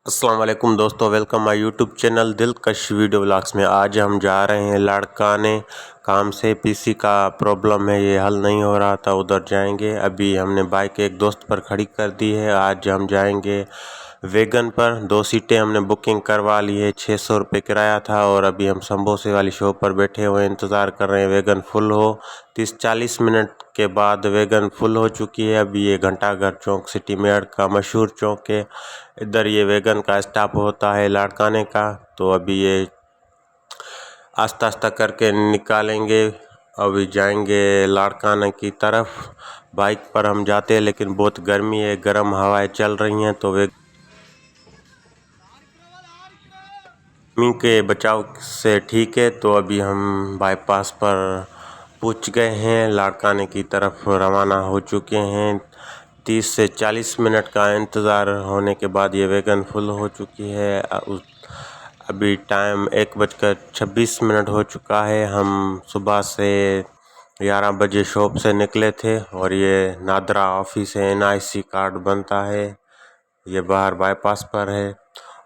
अस्सलाम वालेकुम दोस्तों, वेलकम माय यूट्यूब चैनल दिलकश वीडियो व्लॉग्स में। आज हम जा रहे हैं लाड़काने काम से। पीसी का प्रॉब्लम है, ये हल नहीं हो रहा था, उधर जाएंगे। अभी हमने बाइक एक दोस्त पर खड़ी कर दी है। आज हम जाएंगे वैगन पर। 2 सीटें हमने बुकिंग करवा ली है। 600 रुपये किराया था और अभी हम समोसे वाली शॉप पर बैठे हुए इंतज़ार कर रहे हैं वैगन फुल हो। 30-40 मिनट के बाद वैगन फुल हो चुकी है। अभी ये घंटाघर चौक सिटी मेड़ का मशहूर चौक है, इधर ये वैगन का स्टॉप होता है लाड़काने का। तो अभी ये आस्ता आस्ता करके निकालेंगे, अभी जाएंगे लाड़काने की तरफ। बाइक पर हम जाते हैं लेकिन बहुत गर्मी है, गर्म हवाएं चल रही हैं, तो वे गर्मी के बचाव से ठीक है। तो अभी हम बाईपास पर पहुंच गए हैं, लाड़काने की तरफ रवाना हो चुके हैं। 30 से 40 मिनट का इंतज़ार होने के बाद ये वैगन फुल हो चुकी है। अभी टाइम 1:26 हो चुका है। हम सुबह से 11 बजे शॉप से निकले थे और ये नादरा ऑफिस है, NIC कार्ड बनता है, ये बाहर बाईपास पर है।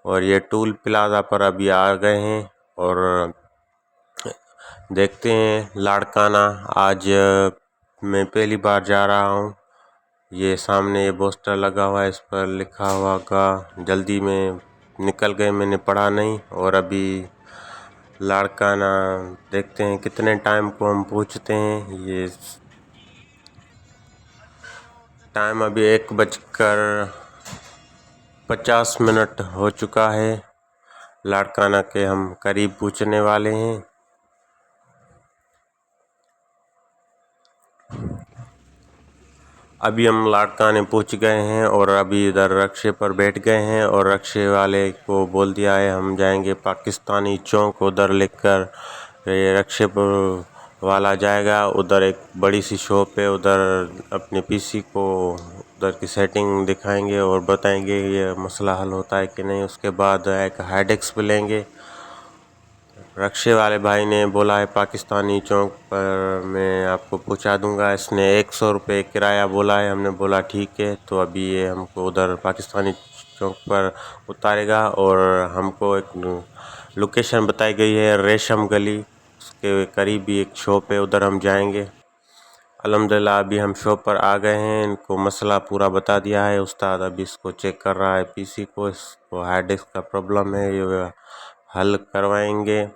और ये टूल प्लाजा पर अभी आ गए हैं और देखते हैं लाड़काना। आज मैं पहली बार जा रहा हूँ। ये सामने ये पोस्टर लगा हुआ है, इस पर लिखा हुआ का जल्दी में निकल गए, मैंने पढ़ा नहीं। और अभी लाड़काना देखते हैं कितने टाइम को हम पहुँचते हैं। ये टाइम अभी 1:50 हो चुका है। लाड़काना के हम करीब पहुँचने वाले हैं। अभी हम लाड़काने पहुँच गए हैं और अभी इधर रक्शे पर बैठ गए हैं और रक्शे वाले को बोल दिया है हम जाएंगे पाकिस्तानी चौक, उधर लेकर ये रक्शे पर वाला जाएगा। उधर एक बड़ी सी शॉप है, उधर अपने पीसी को उधर की सेटिंग दिखाएंगे और बताएंगे ये मसला हल होता है कि नहीं। उसके बाद एक हाइडेक्स भी लेंगे। रक्शे वाले भाई ने बोला है पाकिस्तानी चौक पर मैं आपको पहुंचा दूंगा। इसने 100 रुपये किराया बोला है, हमने बोला ठीक है। तो अभी ये हमको उधर पाकिस्तानी चौक पर उतारेगा और हमको एक लोकेशन बताई गई है, रेशम गली, उसके करीब ही एक शॉप है, उधर हम जाएंगे। अल्हम्दुलिल्लाह अभी हम शॉप पर आ गए हैं, इनको मसला पूरा बता दिया है उस्ताद। अभी इसको चेक कर रहा है पीसी को, इसको हार्ड डिस्क का प्रॉब्लम है, ये हल करवाएंगे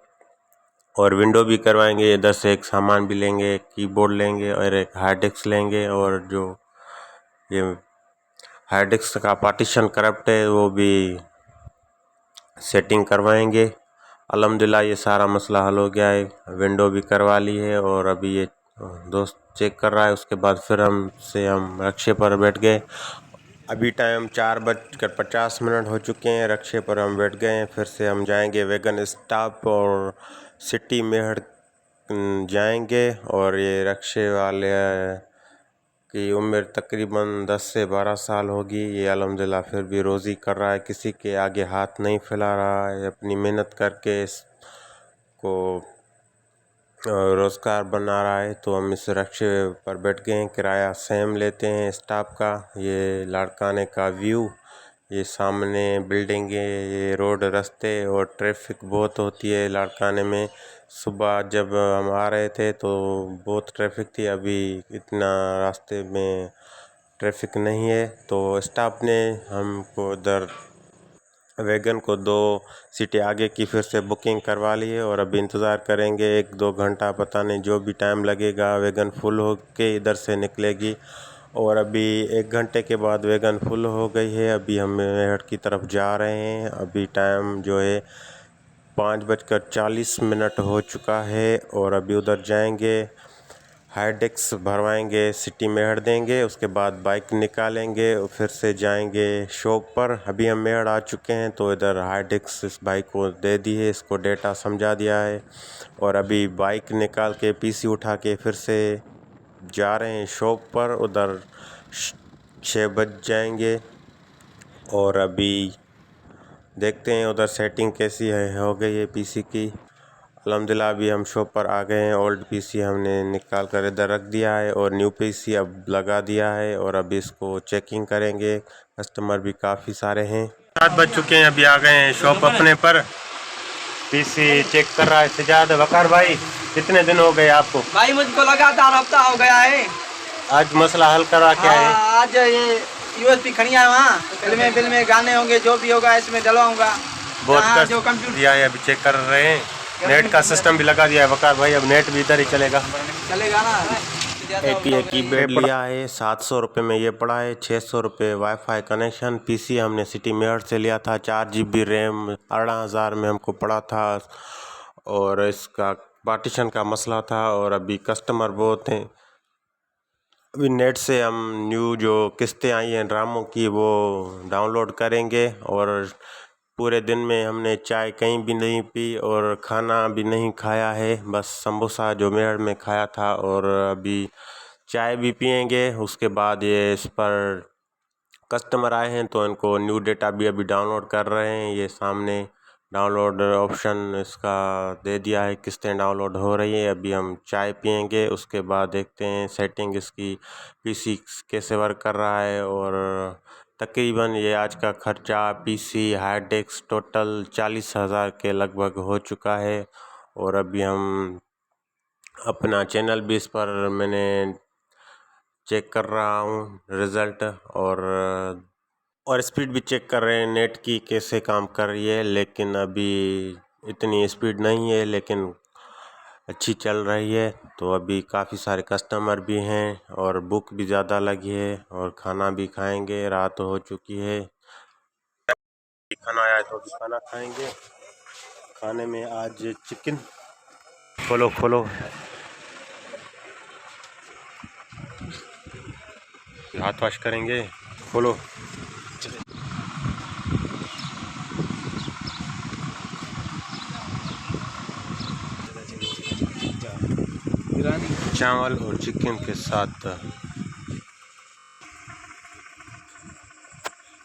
और विंडो भी करवाएंगे। इधर से एक सामान भी लेंगे, एक कीबोर्ड लेंगे और एक हार्ड डिस्क लेंगे। और जो ये हार्ड डिस्क का पार्टीशन करप्ट है वो भी सेटिंग करवाएंगे। अल्हम्दुलिल्लाह ये सारा मसला हल हो गया है, विंडो भी करवा ली है और अभी ये दोस्त चेक कर रहा है। उसके बाद फिर हम रक्शे पर बैठ गए। अभी टाइम 4:50 हो चुके हैं, रक्शे पर हम बैठ गए हैं। फिर से हम जाएंगे वैगन स्टॉप और सिटी मेहर जाएंगे। और ये रक्शे वाले की उम्र तकरीबन 10 से 12 साल होगी। ये अल्हम्दुलिल्लाह फिर भी रोज़ी कर रहा है, किसी के आगे हाथ नहीं फैला रहा है, अपनी मेहनत करके इसको रोज़गार बना रहा है। तो हम इस रक्शे पर बैठ गए हैं, किराया सेम लेते हैं स्टाफ का। ये लाड़काने का व्यू, ये सामने बिल्डिंग है, ये रोड रास्ते और ट्रैफिक बहुत होती है लाड़काने में। सुबह जब हम आ रहे थे तो बहुत ट्रैफिक थी, अभी इतना रास्ते में ट्रैफिक नहीं है। तो स्टाफ ने हमको उधर वैगन को 2 सीटें आगे की फिर से बुकिंग करवा ली है और अभी इंतज़ार करेंगे 1-2 घंटा, पता नहीं जो भी टाइम लगेगा। वैगन फुल हो के इधर से निकलेगी और अभी 1 घंटे के बाद वैगन फुल हो गई है। अभी हम मेरठ की तरफ जा रहे हैं। अभी टाइम जो है 5:40 हो चुका है और अभी उधर जाएंगे, हाइडेक्स भरवाएंगे, सिटी मेहर देंगे, उसके बाद बाइक निकालेंगे और फिर से जाएंगे शॉप पर। अभी हम मेहर आ चुके हैं तो इधर हाइडेक्स इस बाइक को दे दी है, इसको डेटा समझा दिया है और अभी बाइक निकाल के पीसी उठा के फिर से जा रहे हैं शॉप पर। उधर 6 बज जाएंगे और अभी देखते हैं उधर सेटिंग कैसी है, हो गई है पीसी की। अल्हम्दुलिल्लाह अभी हम शॉप पर आ गए हैं। ओल्ड पीसी हमने निकाल कर इधर रख दिया है और न्यू पीसी अब लगा दिया है और अभी इसको चेकिंग करेंगे। कस्टमर भी काफ़ी सारे हैं। 7 बज चुके हैं, अभी आ गए हैं शॉप अपने पर। पीसी चेक कर रहा है सजाद। वकार भाई कितने दिन हो गए आपको? भाई मुझको लगातार हफ्ता हो गया है। आज मसला हल करा क्या है? आज ये यूएसबी खड़ी है, वहाँ फिल्में गाने होंगे, जो भी होगा इसमें डलवाऊंगा। बहुत कष्ट जो कंप्यूटर दिया है, अभी चेक कर रहे हैं। नेट का सिस्टम भी लगा दिया है वकार भाई, अब नेट भी इधर ही चलेगा ना। एक कीपैड लिया है 700 रुपये में, ये पड़ा है 600 रुपये वाईफाई कनेक्शन। पीसी हमने सिटी मेयर से लिया था, 4 GB रैम 18,000 में हमको पड़ा था, और इसका पार्टीशन का मसला था। और अभी कस्टमर बहुत हैं, अभी नेट से हम न्यू जो किस्तें आई हैं ड्रामों की वो डाउनलोड करेंगे। और पूरे दिन में हमने चाय कहीं भी नहीं पी और खाना भी नहीं खाया है, बस समोसा जो मेरठ में खाया था। और अभी चाय भी पियेंगे। उसके बाद ये इस पर कस्टमर आए हैं तो इनको न्यू डेटा भी अभी डाउनलोड कर रहे हैं। ये सामने डाउनलोड ऑप्शन इसका दे दिया है, किस्तें डाउनलोड हो रही है। अभी हम चाय पियेंगे, उसके बाद देखते हैं सेटिंग इसकी पीसी कैसे वर्क कर रहा है। और तकरीबन ये आज का खर्चा पीसी हार्ड डिस्क टोटल 40,000 के लगभग हो चुका है। और अभी हम अपना चैनल भी इस पर मैंने चेक कर रहा हूँ रिज़ल्ट, और स्पीड भी चेक कर रहे हैं नेट की कैसे काम कर रही है। लेकिन अभी इतनी स्पीड नहीं है, लेकिन अच्छी चल रही है। तो अभी काफ़ी सारे कस्टमर भी हैं और भूख भी ज़्यादा लगी है, और खाना भी खाएंगे, रात हो चुकी है। खाना आया है तो अभी खाना खाएंगे। खाने में आज चिकन। खोलो खोलो, हाथ वॉश करेंगे। खोलो। चावल और चिकन के साथ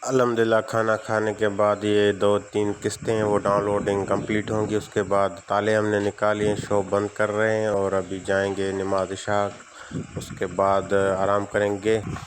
अल्हम्दुलिल्लाह खाना खाने के बाद ये 2-3 किस्तें हैं वो डाउनलोडिंग कंप्लीट होंगी। उसके बाद ताले हमने निकाले, शॉप बंद कर रहे हैं और अभी जाएंगे नमाज इशा, उसके बाद आराम करेंगे।